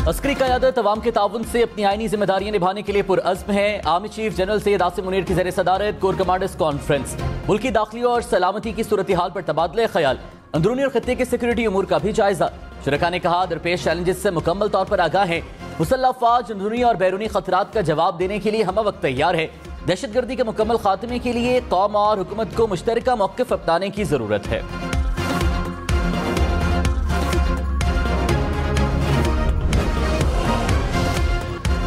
अस्करी क़यादत अवाम के ताउन से अपनी आईनी जिम्मेदारियां निभाने के लिए पुरअज़्म है। Army chief general Syed Asim Munir की ज़ेर सदारत कोर कमांडर्स कॉन्फ्रेंस, मुल्की दाखिली और सलामती की सूरत हाल पर तबादले ख्याल, अंदरूनी और खत्ते के सिक्योरिटी उमूर का भी जायजा। शुरका ने कहा दरपेश चैलेंजेस से मुकम्मल तौर पर आगाह है। मुसल्लह अफवाज अंदरूनी और बैरूनी खतरात का जवाब देने के लिए हम वक्त तैयार है। दहशतगर्दी के मुकम्मल खात्मे के लिए कौम और हुकूमत को मुश्तरका मौक़िफ़ अपनाने की ज़रूरत है।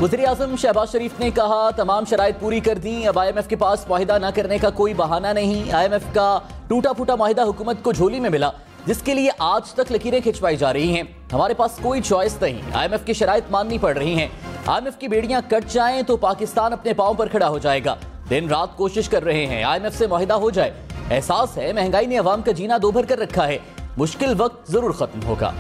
वज़ीर आज़म शहबाज शरीफ ने कहा तमाम शराइत पूरी कर दी, अब IMF के पास मुआहिदा न करने का कोई बहाना नहीं। IMF का टूटा फूटा मुआहिदा हुकूमत को झोली में मिला, जिसके लिए आज तक लकीरें खिंचवाई जा रही हैं। हमारे पास कोई चॉइस नहीं, IMF की शराइत माननी पड़ रही हैं। IMF की बेड़ियां कट जाएं तो पाकिस्तान अपने पांव पर खड़ा हो जाएगा। दिन रात कोशिश कर रहे हैं IMF से मुआहिदा हो जाए। एहसास है महंगाई ने अवाम का जीना दोभर कर रखा है, मुश्किल वक्त जरूर खत्म होगा।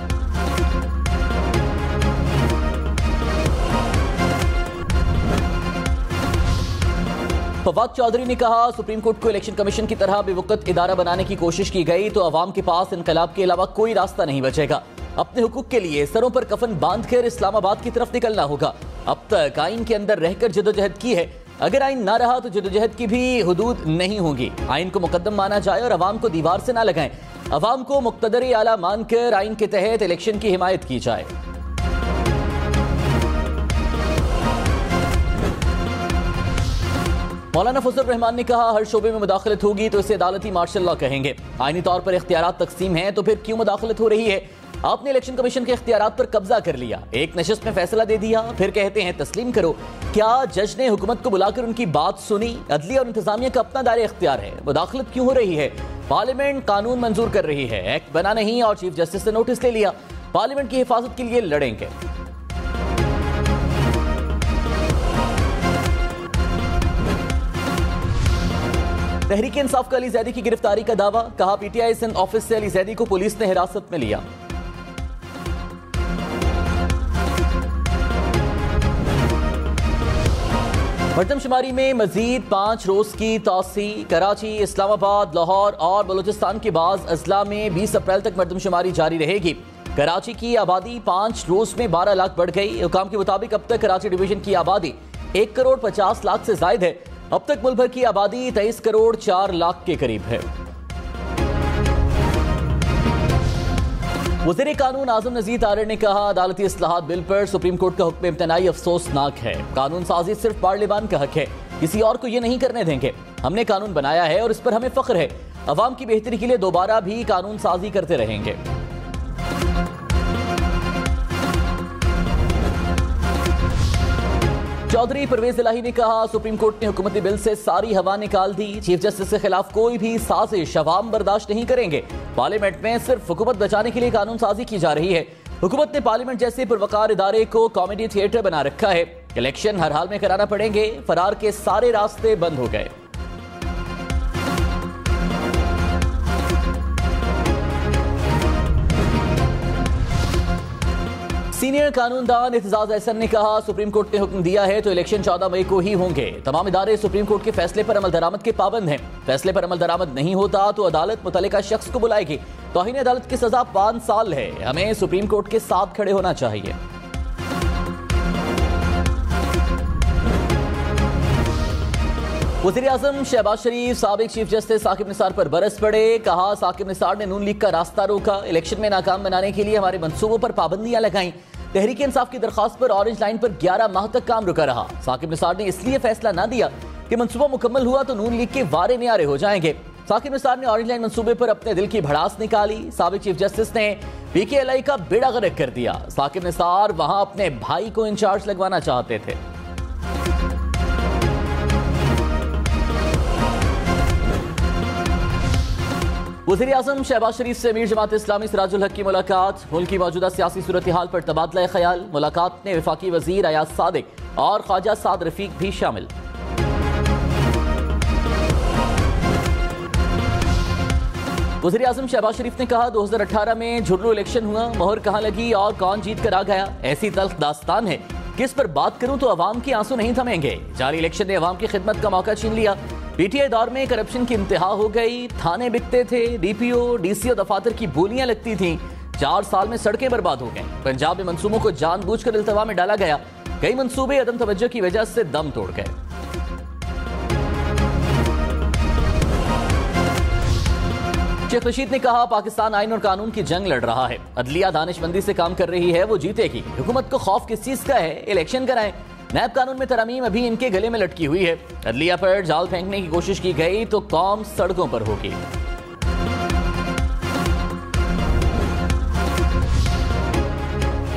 फवाद चौधरी ने कहा सुप्रीम कोर्ट को इलेक्शन कमीशन की तरह बेवकूफ इदारा बनाने की कोशिश की गई तो अवाम के पास इनकलाब के अलावा कोई रास्ता नहीं बचेगा। अपने हुकूक के लिए सरों पर कफन बांधकर इस्लामाबाद की तरफ निकलना होगा। अब तक आइन के अंदर रहकर जदोजहद की है, अगर आइन ना रहा तो जदोजहद की भी हुदूद नहीं होगी। आइन को मुकद्दम माना जाए और अवाम को दीवार से ना लगाएं। अवाम को मुक्तदर आला मानकर आइन के तहत इलेक्शन की हिमायत की जाए। मौलाना फजल रहमान ने कहा हर शोबे में मुदाखलत होगी तो इसे अदालती मार्शल लॉ कहेंगे। आईनी तौर पर इख्तियारात तकसीम हैं तो फिर क्यों मुदाखलत हो रही है। आपने इलेक्शन कमीशन के इख्तियारात पर कब्जा कर लिया, एक नशिस्त में फैसला दे दिया, फिर कहते हैं तस्लीम करो। क्या जज ने हुकूमत को बुलाकर उनकी बात सुनी? अदलिया और इंतजामिया का अपना दायरा इख्तियार है, मुदाखलत क्यों हो रही है? पार्लियामेंट कानून मंजूर कर रही है, एक्ट बना नहीं और चीफ जस्टिस से नोटिस ले लिया। पार्लियामेंट की हिफाजत के लिए लड़ेंगे। तहरीक इंसाफ का अली जैदी की गिरफ्तारी का दावा, कहा PTI सिंध ऑफिस से अली जैदी को पुलिस ने हिरासत में लिया। मर्दमशुमारी में मजीद 5 रोज की तौसी, कराची, इस्लामाबाद, लाहौर और बलूचिस्तान के बाज़ अजला में 20 अप्रैल तक मर्दमशुमारी जारी रहेगी। कराची की आबादी 5 रोज में 12 लाख बढ़ गई। हुकाम के मुताबिक अब तक कराची डिवीजन की आबादी 1 करोड़ 50 लाख से जायद है। अब तक मुल्क भर की आबादी 23 करोड़ 4 लाख के करीब है। वज़ीर कानून आज़म नज़ीर तारिर ने कहा अदालती इस्लाहात बिल पर सुप्रीम कोर्ट का हुक्म इम्तनाई अफसोसनाक है। कानून साजी सिर्फ पार्लियामान का हक है, किसी और को यह नहीं करने देंगे। हमने कानून बनाया है और इस पर हमें फख्र है। अवाम की बेहतरी के लिए दोबारा भी कानून साजी करते रहेंगे। चौधरी परवेज इलाही ने कहा सुप्रीम कोर्ट ने हुकूमती बिल से सारी हवा निकाल दी। चीफ जस्टिस के खिलाफ कोई भी साजिश अवाम बर्दाश्त नहीं करेंगे। पार्लियामेंट में सिर्फ हुकूमत बचाने के लिए कानून साजी की जा रही है। हुकूमत ने पार्लियामेंट जैसे पुरवकार इदारे को कॉमेडी थिएटर बना रखा है। इलेक्शन हर हाल में कराना पड़ेंगे। फरार के सारे रास्ते बंद हो गए। सीनियर कानूनदान एतजाज अहसन ने कहा सुप्रीम कोर्ट ने हुक्म दिया है तो इलेक्शन 14 मई को ही होंगे। तमाम इदारे सुप्रीम कोर्ट के फैसले पर अमल दरामद के पाबंद हैं। फैसले पर अमल दरामद नहीं होता तो अदालत मुतल्लिका शख्स को बुलाएगी। तौहीन अदालत की सजा 5 साल है। हमें सुप्रीम कोर्ट के साथ खड़े होना चाहिए। वज़ीर आज़म शहबाज शरीफ साबिक चीफ जस्टिस साकिब निसार पर बरस पड़े। कहा साकिब निसार ने नून लीग का रास्ता रोका, इलेक्शन में नाकाम बनाने के लिए हमारे मंसूबों पर पाबंदियां लगाईं। तहरीक इंसाफ की दरखास्त पर ऑरेंज लाइन पर 11 माह तक काम रुका रहा। साकिब निसार ने इसलिए फैसला ना दिया कि मंसूबा मुकम्मल हुआ तो नून लीग के वारे न्यारे हो जाएंगे। साकिब निसार ने ऑरेंज लाइन मंसूबे पर अपने दिल की भड़ास निकाली। साबिक चीफ जस्टिस ने PKLI का बेड़ा गर्क कर दिया। साकिब निसार वहां अपने भाई को इंचार्ज लगवाना चाहते थे। वज़ीर आज़म शहबाज शरीफ से अमीर जमात इस्लामी सिराजुल हक की मुलाकात, मुल्क की मौजूदा सियासी सूरत हाल पर तबादला ख्याल। मुलाकात में वफाकी वजीर अयाज सादिक और ख्वाजा साद रफीक भी शामिल। वज़ीर आज़म शहबाज शरीफ ने कहा 2018 में झुर्रू इलेक्शन हुआ, मोहर कहाँ लगी और कौन जीत कर आ गया, ऐसी तल्ख दास्तान है। किस पर बात करूं तो अवाम के आंसू नहीं थमेंगे। जारी इलेक्शन ने अवाम की खिदमत का मौका छीन लिया। PTI दौर में करप्शन की इंतहा हो गई। थाने बिकते थे, DPO DCO दफातर की बोलियां लगती थी। 4 साल में सड़कें बर्बाद हो गई। पंजाब में मंसूबों को जानबूझकर इल्तवा में डाला गया। कई मंसूबे अदम तवज्जो की वजह से दम तोड़ गए। शेख रशीद ने कहा, पाकिस्तान आइन और कानून की जंग लड़ रहा है। अदलिया दानिशमंदी से काम कर रही है, वो जीतेगी। हुकूमत को खौफ किस चीज का है? इलेक्शन कराएं। नैब कानून में तरमीम अभी इनके गले में लटकी हुई है। अदलिया पर जाल फेंकने की कोशिश की गई तो कौम सड़कों पर होगी।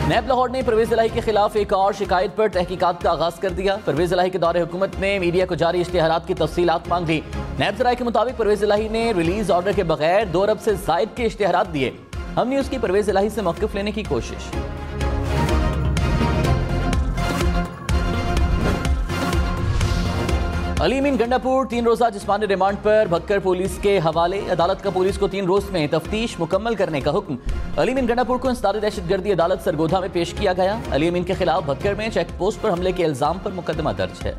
नैब लाहौर ने परवेज इलाही के खिलाफ एक और शिकायत पर तहकीकात का आगाज कर दिया। परवेज इलाही के दौरे हुकूमत में मीडिया को जारी इश्तिहारात की तफसीलात मांग ली। नैब जराये के मुताबिक परवेज इलाही ने रिलीज ऑर्डर के बगैर 2 अरब से जायद के इश्तिहारात दिए। हमने उसकी परवेज इलाही से मौक़िफ़ लेने की कोशिश। अली अमीन गंडापुर 3 रोजा जिस्मानी रिमांड पर भक्कर पुलिस के हवाले। अदालत का पुलिस को 3 रोज में तफ्तीश मुकम्मल करने का हुक्म। अली अमीन गंडापुर को इंसदारी दहशतगर्दी अदालत सरगोधा में पेश किया गया। अली अमीन के खिलाफ भक्कर में चेक पोस्ट पर हमले के इल्जाम पर मुकदमा दर्ज है।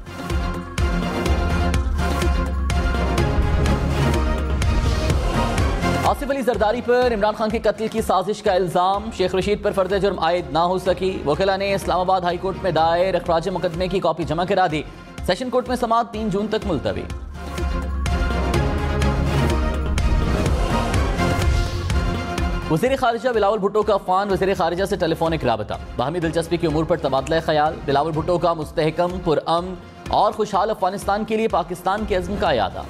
आसिफ अली जरदारी पर इमरान खान के कत्ल की साजिश का इल्जाम। शेख रशीद पर फर्द जुर्म आयद ना हो सकी। वकीला ने इस्लामाबाद हाई कोर्ट में दायर अखराज मुकदमे की कॉपी जमा करा दी। सेशन कोर्ट में समाअत 3 जून तक मुलतवी। वज़ीर खारिजा बिलावल भुट्टो का अफगान वज़ीर खारिजा से टेलीफोनिक राबता। बाहमी दिलचस्पी की उमूर पर तबादला ख्याल। बिलावल भुट्टो का मुस्तहकम, पुरअमन और खुशहाल अफगानिस्तान के लिए पाकिस्तान के अज़्म का यादा।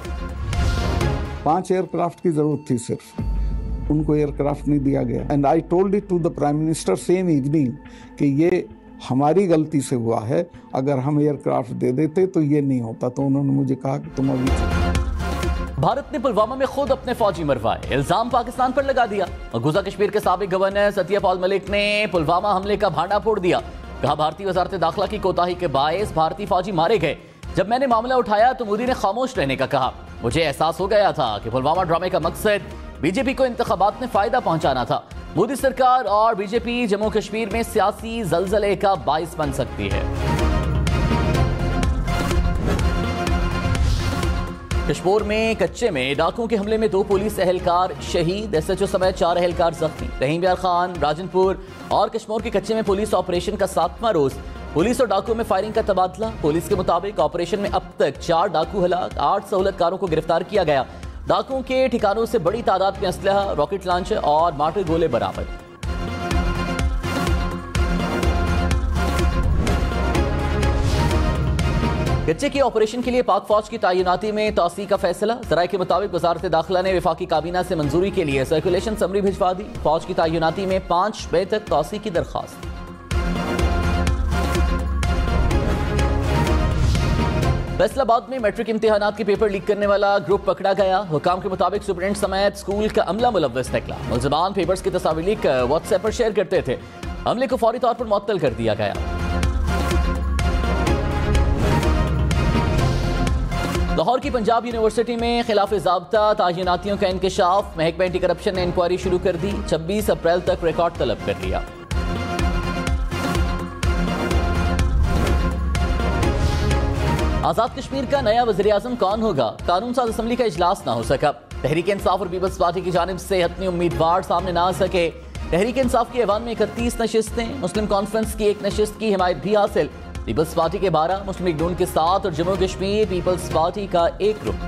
5 एयरक्राफ्ट की जरूरत थी, सिर्फ उनको एयरक्राफ्ट नहीं दिया गया। And I told it to the prime minister same evening कि ये हमारी गलती से हुआ है, अगर हम एयरक्राफ्ट दे देते तो ये नहीं होता। तो उन्होंने मुझे कहा कि तुम अभी। भारत ने पुलवामा में खुद अपने फौजी मरवाए, इल्जाम पाकिस्तान पर लगा दिया। मकबूजा कश्मीर के साबिक गवर्नर सत्यपाल मलिक ने पुलवामा हमले का भांडा फोड़ दिया। कहा, भारतीय वजारत दाखिला की कोताही के बायस भारतीय फौजी मारे गए। जब मैंने मामला उठाया तो मोदी ने खामोश रहने का कहा। मुझे एहसास हो गया था कि पुलवामा ड्रामे का मकसद बीजेपी को इंतखाबात में फायदा पहुंचाना था। मोदी सरकार और बीजेपी जम्मू कश्मीर में सियासी जलजले का बाइस बन सकती है। कश्मीर में कच्चे में डाकुओं के हमले में 2 पुलिस एहलकार शहीद। SHO समेत 4 एहलकार जख्मी। रहीम यार खान, राजनपुर और कश्मीर के कच्चे में पुलिस ऑपरेशन का 7वां रोज। पुलिस और डाकुओं में फायरिंग का तबादला। पुलिस के मुताबिक ऑपरेशन में अब तक 4 डाकू हलाक, 8 सहूलतकारों को गिरफ्तार किया गया। डाकुओं के ठिकानों से बड़ी तादाद में असलहा, रॉकेट लॉन्चर और मार्टर गोले बरामद। कच्चे के ऑपरेशन के लिए पाक फौज की तैनाती में तौसी का फैसला। जराये के मुताबिक वजारत दाखिला ने वफाकी काबीना से मंजूरी के लिए सर्कुलेशन समरी भिजवा दी। फौज की तैनाती में 5 मई तक तौसी की दरख्वास्त। फैसलाबाद में मैट्रिक इम्तिहानात के पेपर लीक करने वाला ग्रुप पकड़ा गया। हुकाम के मुताबिक सुप्रिटेंडेंट समेत स्कूल का अमला मुलव्वस निकला। मुल्ज़िमान पेपर्स की तस्वीर लीक कर व्हाट्सएप पर शेयर करते थे। हमले को फौरी तौर पर मुअत्तल कर दिया गया। लाहौर की पंजाब यूनिवर्सिटी में खिलाफ ज़ाब्ता तायनातियों का इंकशाफ। महकमा एंटी करप्शन ने इंक्वायरी शुरू कर दी। 26 अप्रैल तक रिकॉर्ड तलब कर लिया। आजाद कश्मीर का नया वज़ीर आज़म कौन होगा? कानून साज असम्बली का इजलास ना हो सका। तहरीक इंसाफ और पीपल्स पार्टी की जानिब से हतमी उम्मीदवार सामने ना आ सके। तहरीक इंसाफ की ऐवान में 31 नशिस्तें, मुस्लिम कॉन्फ्रेंस की 1 नशिस्त की हिमायत भी हासिल। पीपल्स पार्टी के 12, मुस्लिम लीग नून के 7 और जम्मू कश्मीर पीपल्स पार्टी का 1 ग्रुप।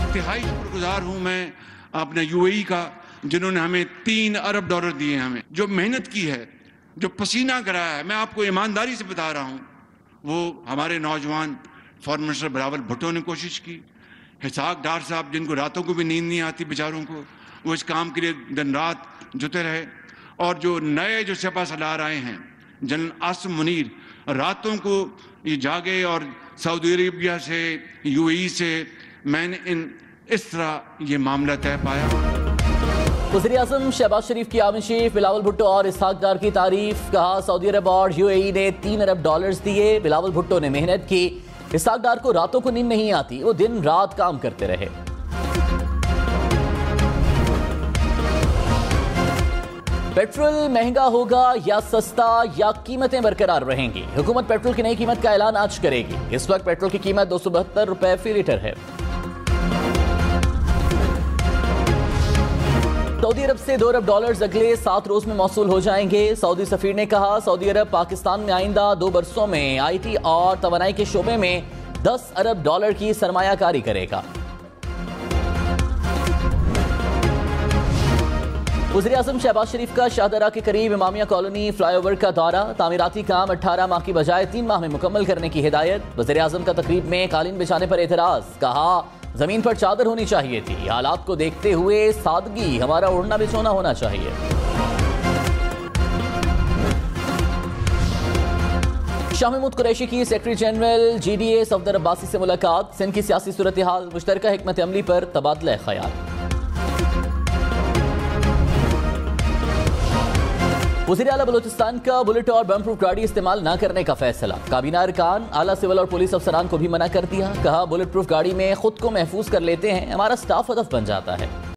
इंतहाई शुक्रगुजार हूँ मैं अपने UAE का, जिन्होंने हमें $3 अरब दिए। हमें जो मेहनत की है, जो पसीना कराया है, मैं आपको ईमानदारी से बता रहा हूँ, वो हमारे नौजवान फॉरेन मिनिस्टर बिलावल भुट्टो ने कोशिश की। हिसाक डार साहब, जिनको रातों को भी नींद नहीं आती बेचारों को, वो इस काम के लिए दिन रात जुटे रहे। और जो नए जो सिपा सलार आए हैं, जनरल आसिम मुनीर, रातों को ये जागे और सऊदी अरेबिया से, UAE से मैंने इस तरह ये मामला तय पाया। वज़ीर आज़म शहबाज शरीफ की आमिर बिलावल भुट्टो और इसहाक डार की तारीफ। कहा, सऊदी अरब और UAE ने $3 अरब दिए। बिलावल भुट्टो ने मेहनत की। इसहाक डार को रातों को नींद नहीं आती, वो दिन रात काम करते रहे। पेट्रोल महंगा होगा या सस्ता, या कीमतें बरकरार रहेंगी? हुकूमत पेट्रोल की नई कीमत का ऐलान आज करेगी। इस वक्त पेट्रोल की कीमत 272 रुपए फी लीटर है। सऊदी अरब से 2 अरब डॉलर्स अगले 7 रोज में मौसूल हो जाएंगे। सऊदी सफीर ने कहा सऊदी अरब पाकिस्तान में आइंदा 2 बरसों में IT और तवानाई के शोबे में 10 अरब डॉलर की सरमायाकारी करेगा। वज़ीर आज़म शहबाज शरीफ का शाहदरा के करीब इमामिया कॉलोनी फ्लाईओवर का दौरा। तामीराती काम 18 माह की बजाय 3 माह में मुकम्मल करने की हिदायत। वज़ीर आज़म का तकरीब में कालीन बिछाने पर एतराज, कहा जमीन पर चादर होनी चाहिए थी। हालात को देखते हुए सादगी हमारा ओढ़ना बिछोना होना चाहिए। शाह महमूद कुरैशी की secretary general GDA Safdar Abbasi से मुलाकात। सिंध की सियासी सूरत हाल, मुश्तरका हिकमत अमली पर तबादला ख्याल। वज़ीर आला बलूचिस्तान का बुलेट और बम प्रूफ गाड़ी इस्तेमाल न करने का फैसला। काबीना अरकान, आला सिविल और पुलिस अफसरान को भी मना कर दिया। कहा बुलेट प्रूफ गाड़ी में खुद को महफूज कर लेते हैं, हमारा स्टाफ हदफ बन जाता है।